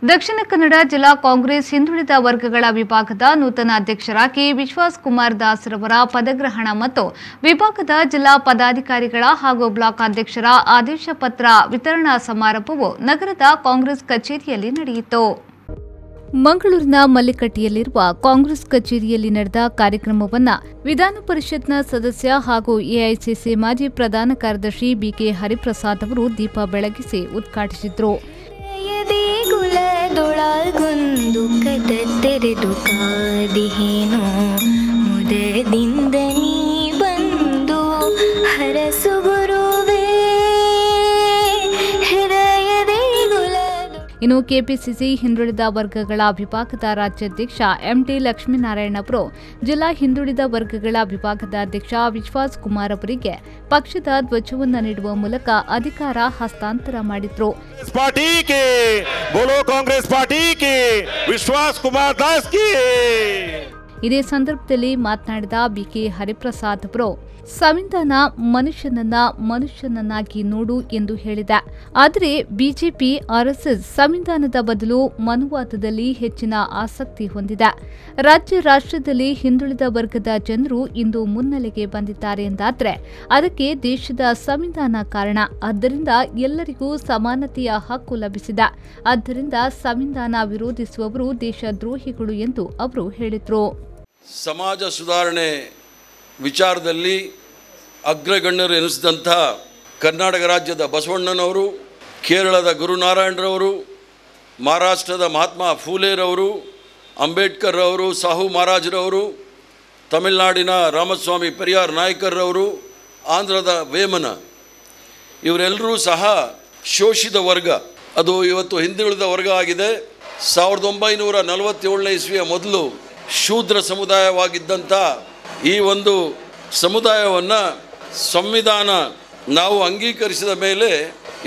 ದಕ್ಷಿಣ ಕನ್ನಡ ಜಿಲ್ಲಾ ಕಾಂಗ್ರೆಸ್ ಹಿಂದುಳಿದ ವರ್ಗಗಳ ವಿಭಾಗದ ನೂತನ ಅಧ್ಯಕ್ಷರಾಗಿ ವಿಶ್ವಾಸ್ ಕುಮಾರ್ ದಾಸ್ ರವರ ಪದಗ್ರಹಣ ಮತ್ತು ವಿಭಾಗದ ಜಿಲ್ಲಾ ಪದಾಧಿಕಾರಿಗಳ ಹಾಗೂ ಬ್ಲಾಕ್ ಅಧ್ಯಕ್ಷರ ಆದೇಶ ಪತ್ರ ವಿತರಣಾ ಸಮಾರಂಭವು ನಗರದ ಕಾಂಗ್ರೆಸ್ ಕಚೇರಿಯಲ್ಲಿ ನಡೆಯಿತು. ಮಂಗಳೂರಿನ ಮಲ್ಲಿಕಟ್ಟಿಯಲ್ಲಿರುವ ಕಾಂಗ್ರೆಸ್ ಕಚೇರಿಯಲ್ಲಿ ನಡೆದ ಕಾರ್ಯಕ್ರಮವನ್ನು ವಿಧಾನ ಪರಿಷತ್ನ ಸದಸ್ಯ ಹಾಗೂ ಎಐಸಿಸಿ ಮಾಜಿ ಪ್ರಧಾನ ಕಾರ್ಯದರ್ಶಿ ಬಿಕೆ ಹರಿಪ್ರಸಾದ್ ಅವರು ದೀಪ ಬೆಳಗಿಸಿ ಉದ್ಘಾಟಿಸಿದರು. ಗುಳಗುಂದು ಕದ ತೆರೆದು ಕಾದಿಹೇನು ಮುದದಿಂದ ನೀ ಬಂದು ಹರಸು ಗುರುವೇ ಹೃದಯದೇ ಗುಳದು. ಇನ್ನು ಕೆಪಿಸಿಸಿ ಹಿಂದುಳಿದ ವರ್ಗಗಳ ವಿಭಾಗದ ರಾಜ್ಯಾಧ್ಯಕ್ಷ ಎಂಟಿ ಲಕ್ಷ್ಮೀನಾರಾಯಣ ಅವರು ಜಿಲ್ಲಾ ಹಿಂದುಳಿದ ವರ್ಗಗಳ ವಿಭಾಗದ ಅಧ್ಯಕ್ಷ ವಿಶ್ವಾಸ್ ಕುಮಾರ್ ಅವರಿಗೆ ಪಕ್ಷದ ಧ್ವಜವನ್ನು ನೀಡುವ ಮೂಲಕ ಅಧಿಕಾರ ಹಸ್ತಾಂತರ ಮಾಡಿದ್ರು. ಕಾಂಗ್ರೆಸ್ ಪಾರ್ಟಿ ವಿಶ್ವಾಸ್ ಕುಮಾರ್ ದಾಸ್ ಕಿ. ಇದೇ ಸಂದರ್ಭದಲ್ಲಿ ಮಾತನಾಡಿದ ಬಿಕೆ ಹರಿಪ್ರಸಾದ್ ಅವರು ಸಂವಿಧಾನ ಮನುಷ್ಯನನ್ನಾಗಿ ನೋಡು ಎಂದು ಹೇಳಿದೆ. ಆದರೆ ಬಿಜೆಪಿ ಆರ್ಎಸ್ಎಸ್ ಸಂವಿಧಾನದ ಬದಲು ಮನುವಾದದಲ್ಲಿ ಹೆಚ್ಚಿನ ಆಸಕ್ತಿ ಹೊಂದಿದೆ. ರಾಷ್ಟ್ರದಲ್ಲಿ ಹಿಂದುಳಿದ ವರ್ಗದ ಜನರು ಇಂದು ಮುನ್ನೆಲೆಗೆ ಬಂದಿದ್ದಾರೆ ಎಂದಾದರೆ ಅದಕ್ಕೆ ದೇಶದ ಸಂವಿಧಾನ ಕಾರಣ. ಆದ್ದರಿಂದ ಎಲ್ಲರಿಗೂ ಸಮಾನತೆಯ ಹಕ್ಕು ಲಭಿಸಿದೆ. ಆದ್ದರಿಂದ ಸಂವಿಧಾನ ವಿರೋಧಿಸುವವರು ದೇಶದ್ರೋಹಿಗಳು ಎಂದು ಅವರು ಹೇಳಿದರು. ಸಮಾಜ ಸುಧಾರಣೆ ವಿಚಾರದಲ್ಲಿ ಅಗ್ರಗಣ್ಯರು ಎನಿಸಿದಂಥ ಕರ್ನಾಟಕ ರಾಜ್ಯದ ಬಸವಣ್ಣನವರು, ಕೇರಳದ ಗುರುನಾರಾಯಣರವರು, ಮಹಾರಾಷ್ಟ್ರದ ಮಹಾತ್ಮ ಫೂಲೆರವರು, ಅಂಬೇಡ್ಕರ್ ಅವರು, ಸಾಹು ಮಹಾರಾಜರವರು, ತಮಿಳುನಾಡಿನ ರಾಮಸ್ವಾಮಿ ಪೆರಿಯಾರ್ ನಾಯ್ಕರ್ರವರು, ಆಂಧ್ರದ ವೇಮನ, ಇವರೆಲ್ಲರೂ ಸಹ ಶೋಷಿತ ವರ್ಗ, ಅದು ಇವತ್ತು ಹಿಂದುಳಿದ ವರ್ಗ ಆಗಿದೆ. 1947ನೇ ಇಸ್ವಿಯ ಮೊದಲು ಶೂದ್ರ ಸಮುದಾಯವಾಗಿದ್ದಂಥ ಈ ಒಂದು ಸಮುದಾಯವನ್ನು ಸಂವಿಧಾನ ನಾವು ಅಂಗೀಕರಿಸಿದ ಮೇಲೆ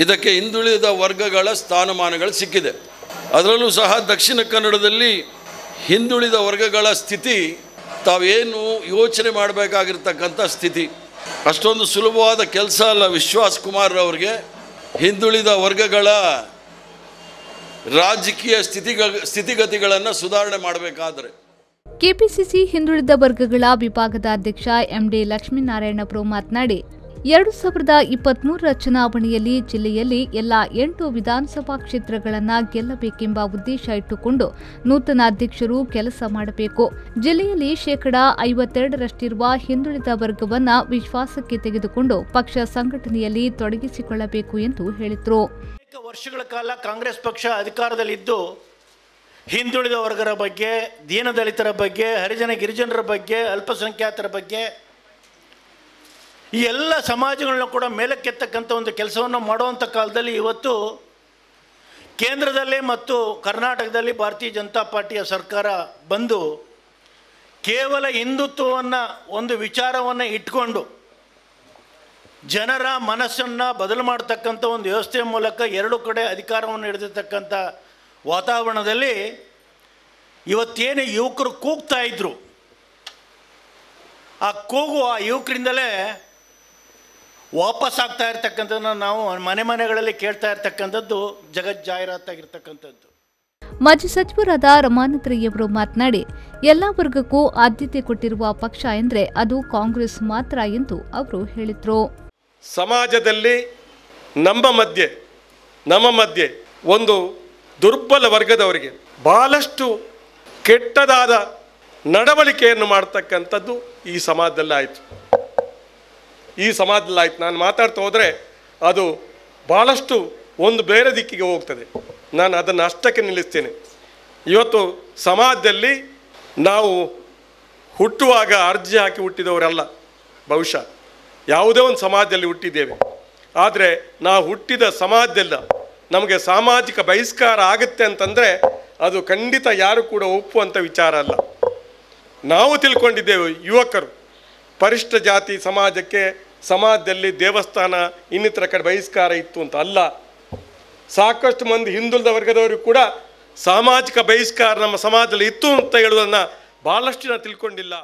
ಇದಕ್ಕೆ ಹಿಂದುಳಿದ ವರ್ಗಗಳ ಸ್ಥಾನಮಾನಗಳು ಸಿಕ್ಕಿದೆ. ಅದರಲ್ಲೂ ಸಹ ದಕ್ಷಿಣ ಕನ್ನಡದಲ್ಲಿ ಹಿಂದುಳಿದ ವರ್ಗಗಳ ಸ್ಥಿತಿ ತಾವೇನು ಯೋಚನೆ ಮಾಡಬೇಕಾಗಿರ್ತಕ್ಕಂಥ ಸ್ಥಿತಿ. ಅಷ್ಟೊಂದು ಸುಲಭವಾದ ಕೆಲಸ ಅಲ್ಲ ವಿಶ್ವಾಸ್ ಕುಮಾರ್ ಅವರಿಗೆ ಹಿಂದುಳಿದ ವರ್ಗಗಳ ರಾಜಕೀಯ ಸ್ಥಿತಿಗತಿಗಳನ್ನು ಸುಧಾರಣೆ ಮಾಡಬೇಕಾದರೆ. ಕೆಪಿಸಿಸಿ ಹಿಂದುಳಿದ ವರ್ಗಗಳ ವಿಭಾಗದ ಅಧ್ಯಕ್ಷ ಎಂಡಿ ಲಕ್ಷ್ಮೀನಾರಾಯಣ ಅವರು ಮಾತನಾಡಿ 2023ರ ಚುನಾವಣೆಯಲ್ಲಿ ಜಿಲ್ಲೆಯಲ್ಲಿ ಎಲ್ಲ 8 ವಿಧಾನಸಭಾ ಕ್ಷೇತ್ರಗಳನ್ನು ಗೆಲ್ಲಬೇಕೆಂಬ ಉದ್ದೇಶ ಇಟ್ಟುಕೊಂಡು ನೂತನ ಅಧ್ಯಕ್ಷರು ಕೆಲಸ ಮಾಡಬೇಕು. ಜಿಲ್ಲೆಯಲ್ಲಿ 52%ರಷ್ಟಿರುವ ಹಿಂದುಳಿದ ವರ್ಗವನ್ನು ವಿಶ್ವಾಸಕ್ಕೆ ತೆಗೆದುಕೊಂಡು ಪಕ್ಷ ಸಂಘಟನೆಯಲ್ಲಿ ತೊಡಗಿಸಿಕೊಳ್ಳಬೇಕು ಎಂದು ಹೇಳಿದರು. ವರ್ಷಗಳ ಕಾಲ ಕಾಂಗ್ರೆಸ್ ಪಕ್ಷ ಅಧಿಕಾರದಲ್ಲಿದ್ದು ಹಿಂದುಳಿದ ವರ್ಗರ ಬಗ್ಗೆ, ದೀನದಲಿತರ ಬಗ್ಗೆ, ಹರಿಜನ ಗಿರಿಜನರ ಬಗ್ಗೆ, ಅಲ್ಪಸಂಖ್ಯಾತರ ಬಗ್ಗೆ ಈ ಎಲ್ಲ ಸಮಾಜಗಳನ್ನ ಕೂಡ ಮೇಲಕ್ಕೆತ್ತಕ್ಕಂಥ ಒಂದು ಕೆಲಸವನ್ನು ಮಾಡುವಂಥ ಕಾಲದಲ್ಲಿ ಇವತ್ತು ಕೇಂದ್ರದಲ್ಲಿ ಮತ್ತು ಕರ್ನಾಟಕದಲ್ಲಿ ಭಾರತೀಯ ಜನತಾ ಪಾರ್ಟಿಯ ಸರ್ಕಾರ ಬಂದು ಕೇವಲ ಹಿಂದುತ್ವವನ್ನು ಒಂದು ವಿಚಾರವನ್ನು ಇಟ್ಕೊಂಡು ಜನರ ಮನಸ್ಸನ್ನು ಬದಲು ಮಾಡ್ತಕ್ಕಂಥ ಒಂದು ವ್ಯವಸ್ಥೆಯ ಮೂಲಕ ಎರಡು ಕಡೆ ಅಧಿಕಾರವನ್ನು ಹಿಡಿದಿರ್ತಕ್ಕಂಥ ವಾತಾವರಣದಲ್ಲಿ ಇವತ್ತೇನು ಯುವಕರು ಕೂಗ್ತಾ ಇದ್ರು, ಆ ಕೂಗು ಆ ಯುವಕರಿಂದಲೇ ವಾಪಸ್ ಆಗ್ತಾ ಇರ್ತಕ್ಕಂಥದ್ದನ್ನು ನಾವು ಮನೆಗಳಲ್ಲಿ ಕೇಳ್ತಾ ಇರ್ತಕ್ಕಂಥದ್ದು ಜಗಜ್ಜಾಹೀರಾತಾಗಿರ್ತಕ್ಕಂಥದ್ದು. ಮಾಜಿ ಸಚಿವರಾದ ರಮಾನಾಥರಯ್ಯವರು ಮಾತನಾಡಿ ಎಲ್ಲ ವರ್ಗಕ್ಕೂ ಆದ್ಯತೆ ಕೊಟ್ಟಿರುವ ಪಕ್ಷ ಎಂದರೆ ಅದು ಕಾಂಗ್ರೆಸ್ ಮಾತ್ರ ಎಂದು ಅವರು ಹೇಳಿದರು. ಸಮಾಜದಲ್ಲಿ ನಮ್ಮ ಮಧ್ಯೆ ಒಂದು ದುರ್ಬಲ ವರ್ಗದವರಿಗೆ ಬಹಳಷ್ಟು ಕೆಟ್ಟದಾದ ನಡವಳಿಕೆಯನ್ನು ಮಾಡ್ತಕ್ಕಂಥದ್ದು ಈ ಸಮಾಜದಲ್ಲಿ ಆಯಿತು. ನಾನು ಮಾತಾಡ್ತಾ ಹೋದರೆ ಅದು ಭಾಳಷ್ಟು ಒಂದು ಬೇರೆ ದಿಕ್ಕಿಗೆ ಹೋಗ್ತದೆ. ನಾನು ಅದನ್ನು ಅಷ್ಟಕ್ಕೆ ನಿಲ್ಲಿಸ್ತೇನೆ. ಇವತ್ತು ಸಮಾಜದಲ್ಲಿ ನಾವು ಹುಟ್ಟುವಾಗ ಅರ್ಜಿ ಹಾಕಿ ಹುಟ್ಟಿದವರಲ್ಲ, ಬಹುಶಃ ಯಾವುದೇ ಒಂದು ಸಮಾಜದಲ್ಲಿ ಹುಟ್ಟಿದ್ದೇವೆ. ಆದರೆ ನಾವು ಹುಟ್ಟಿದ ಸಮಾಜದಲ್ಲ ನಮಗೆ ಸಾಮಾಜಿಕ ಬಹಿಷ್ಕಾರ ಆಗುತ್ತೆ ಅಂತಂದರೆ ಅದು ಖಂಡಿತ ಯಾರು ಕೂಡ ಒಪ್ಪುವಂಥ ವಿಚಾರ ಅಲ್ಲ. ನಾವು ತಿಳ್ಕೊಂಡಿದ್ದೇವೆ ಯುವಕರು ಪರಿಷ್ಠ ಜಾತಿ ಸಮಾಜದಲ್ಲಿ ದೇವಸ್ಥಾನ ಇನ್ನಿತರ ಕಡೆ ಬಹಿಷ್ಕಾರ ಇತ್ತು ಅಂತ ಅಲ್ಲ. ಸಾಕಷ್ಟು ಮಂದಿ ಹಿಂದುಳಿದ ವರ್ಗದವರು ಕೂಡ ಸಾಮಾಜಿಕ ಬಹಿಷ್ಕಾರ ನಮ್ಮ ಸಮಾಜದಲ್ಲಿ ಇತ್ತು ಅಂತ ಹೇಳುವುದನ್ನು ಬಹಳಷ್ಟು ಜನ ತಿಳ್ಕೊಂಡಿಲ್ಲ.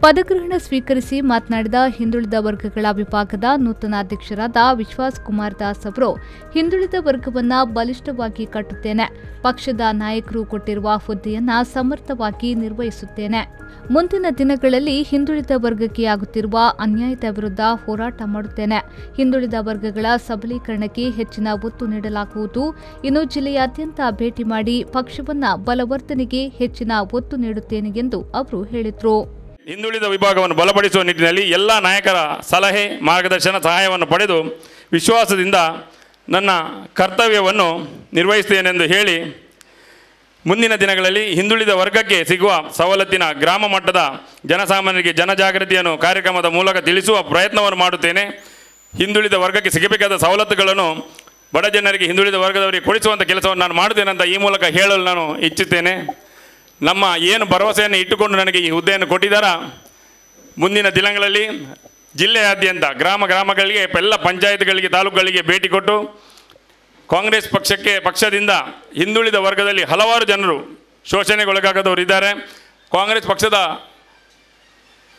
ಪದಗ್ರಹಣ ಸ್ವೀಕರಿಸಿ ಮಾತನಾಡಿದ ಹಿಂದುಳಿದ ವರ್ಗಗಳ ವಿಭಾಗದ ನೂತನ ಅಧ್ಯಕ್ಷರಾದ ವಿಶ್ವಾಸ್ ಕುಮಾರ್ ದಾಸ್ ಅವರು, ಹಿಂದುಳಿದ ವರ್ಗವನ್ನ ಬಲಿಷ್ಠವಾಗಿ ಕಟ್ಟುತ್ತೇನೆ. ಪಕ್ಷದ ನಾಯಕರು ಕೊಟ್ಟಿರುವ ಹುದ್ದೆಯನ್ನ ಸಮರ್ಥವಾಗಿ ನಿರ್ವಹಿಸುತ್ತೇನೆ. ಮುಂದಿನ ದಿನಗಳಲ್ಲಿ ಹಿಂದುಳಿದ ವರ್ಗಕ್ಕೆ ಆಗುತ್ತಿರುವ ಅನ್ಯಾಯದ ವಿರುದ್ಧ ಹೋರಾಟ ಮಾಡುತ್ತೇನೆ. ಹಿಂದುಳಿದ ವರ್ಗಗಳ ಸಬಲೀಕರಣಕ್ಕೆ ಹೆಚ್ಚಿನ ಒತ್ತು ನೀಡಲಾಗುವುದು. ಇನ್ನು ಜಿಲ್ಲೆಯಾದ್ಯಂತ ಭೇಟಿ ಮಾಡಿ ಪಕ್ಷವನ್ನ ಬಲವರ್ಧನೆಗೆ ಹೆಚ್ಚಿನ ಒತ್ತು ನೀಡುತ್ತೇನೆ ಎಂದು ಅವರು ಹೇಳಿದರು. ಹಿಂದುಳಿದ ವಿಭಾಗವನ್ನು ಬಲಪಡಿಸುವ ನಿಟ್ಟಿನಲ್ಲಿ ಎಲ್ಲ ನಾಯಕರ ಸಲಹೆ, ಮಾರ್ಗದರ್ಶನ, ಸಹಾಯವನ್ನು ಪಡೆದು ವಿಶ್ವಾಸದಿಂದ ನನ್ನ ಕರ್ತವ್ಯವನ್ನು ನಿರ್ವಹಿಸುತ್ತೇನೆಂದು ಹೇಳಿ, ಮುಂದಿನ ದಿನಗಳಲ್ಲಿ ಹಿಂದುಳಿದ ವರ್ಗಕ್ಕೆ ಸಿಗುವ ಸವಲತ್ತಿನ ಗ್ರಾಮ ಮಟ್ಟದ ಜನಸಾಮಾನ್ಯರಿಗೆ ಜನಜಾಗೃತಿಯನ್ನು ಕಾರ್ಯಕ್ರಮದ ಮೂಲಕ ತಿಳಿಸುವ ಪ್ರಯತ್ನವನ್ನು ಮಾಡುತ್ತೇನೆ. ಹಿಂದುಳಿದ ವರ್ಗಕ್ಕೆ ಸಿಗಬೇಕಾದ ಸವಲತ್ತುಗಳನ್ನು ಬಡ ಜನರಿಗೆ, ಹಿಂದುಳಿದ ವರ್ಗದವರಿಗೆ ಕೊಡಿಸುವಂಥ ಕೆಲಸವನ್ನು ನಾನು ಮಾಡುತ್ತೇನೆ ಅಂತ ಈ ಮೂಲಕ ಹೇಳಲು ನಾನು ಇಚ್ಛುತ್ತೇನೆ. ನಮ್ಮ ಏನು ಭರವಸೆಯನ್ನು ಇಟ್ಟುಕೊಂಡು ನನಗೆ ಈ ಹುದ್ದೆಯನ್ನು ಕೊಟ್ಟಿದ್ದಾರಾ, ಮುಂದಿನ ದಿನಗಳಲ್ಲಿ ಜಿಲ್ಲೆಯಾದ್ಯಂತ ಗ್ರಾಮಗಳಿಗೆ, ಎಲ್ಲ ಪಂಚಾಯತ್ಗಳಿಗೆ, ತಾಲೂಕುಗಳಿಗೆ ಭೇಟಿ ಕೊಟ್ಟು ಕಾಂಗ್ರೆಸ್ ಪಕ್ಷದಿಂದ ಹಿಂದುಳಿದ ವರ್ಗದಲ್ಲಿ ಹಲವಾರು ಜನರು ಶೋಷಣೆಗೊಳಗಾಗದವರು ಇದ್ದಾರೆ. ಕಾಂಗ್ರೆಸ್ ಪಕ್ಷದ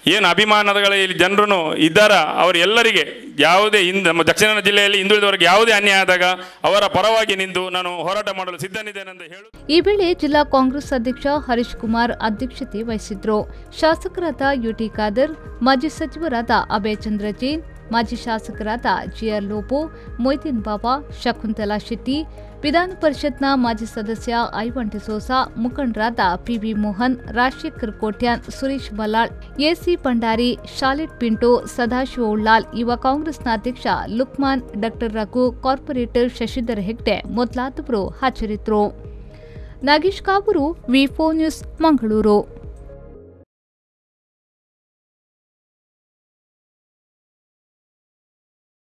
ಏನು ಅಭಿಮಾನಗಳಲ್ಲಿ ಜನರು ಇದ್ದಾರ, ಅವರೆಲ್ಲರಿಗೆ ಯಾವುದೇ ನಮ್ಮ ದಕ್ಷಿಣ ಕನ್ನಡ ಜಿಲ್ಲೆಯಲ್ಲಿ ಹಿಂದುಳಿದವರಿಗೆ ಯಾವುದೇ ಅನ್ಯಾಯ ಆದಾಗ ಅವರ ಪರವಾಗಿ ನಿಂತು ನಾನು ಹೋರಾಟ ಮಾಡಲು ಸಿದ್ಧನಿದ್ದೇನೆಂದು ಹೇಳು. ಈ ವೇಳೆ ಜಿಲ್ಲಾ ಕಾಂಗ್ರೆಸ್ ಅಧ್ಯಕ್ಷ ಹರೀಶ್ ಕುಮಾರ್ ಅಧ್ಯಕ್ಷತೆ ವಹಿಸಿದ್ರು. ಶಾಸಕರಾದ ಯುಟಿ ಖಾದರ್, ಮಾಜಿ ಸಚಿವರಾದ ಅಭಯ ಚಂದ್ರ ಜೈನ್, ಮಾಜಿ ಶಾಸಕರಾದ ಜಿಆರ್ ಲೋಬೋ, ಮೊಯ್ದೀನ್ ಬಾಬಾ, ಶಕುಂತಲಾ ಶೆಟ್ಟಿ, ವಿಧಾನ ಪರಿಷತ್ನ ಮಾಜಿ ಸದಸ್ಯ ಐವನ್ ಡಿಸೋಸಾ, ಮುಖಂಡರಾದ ಪಿವಿ ಮೋಹನ್, ರಾಜಶೇಖರ್ ಕೋಟ್ಯಾನ್, ಸುರೇಶ್ ಬಲ್ಲಾಳ್, ಎಸಿ ಭಂಡಾರಿ, ಶಾಲಿಟ್ ಪಿಂಟೋ, ಸದಾಶಿವ ಉಳ್ಳಾಲ್, ಯುವ ಕಾಂಗ್ರೆಸ್ನ ಅಧ್ಯಕ್ಷ ಲುಕ್ಮಾನ್, ಡಾಕ್ಟರ್ ರಘು, ಕಾರ್ಪೊರೇಟರ್ ಶಶಿಧರ್ ಹೆಗ್ಡೆ ಮೊದಲಾದವರು ಹಾಜರಿದ್ದರು. ನಾಗೇಶ್ ಕಾವೂರು, ವಿ4 ನ್ಯೂಸ್, ಮಂಗಳೂರು.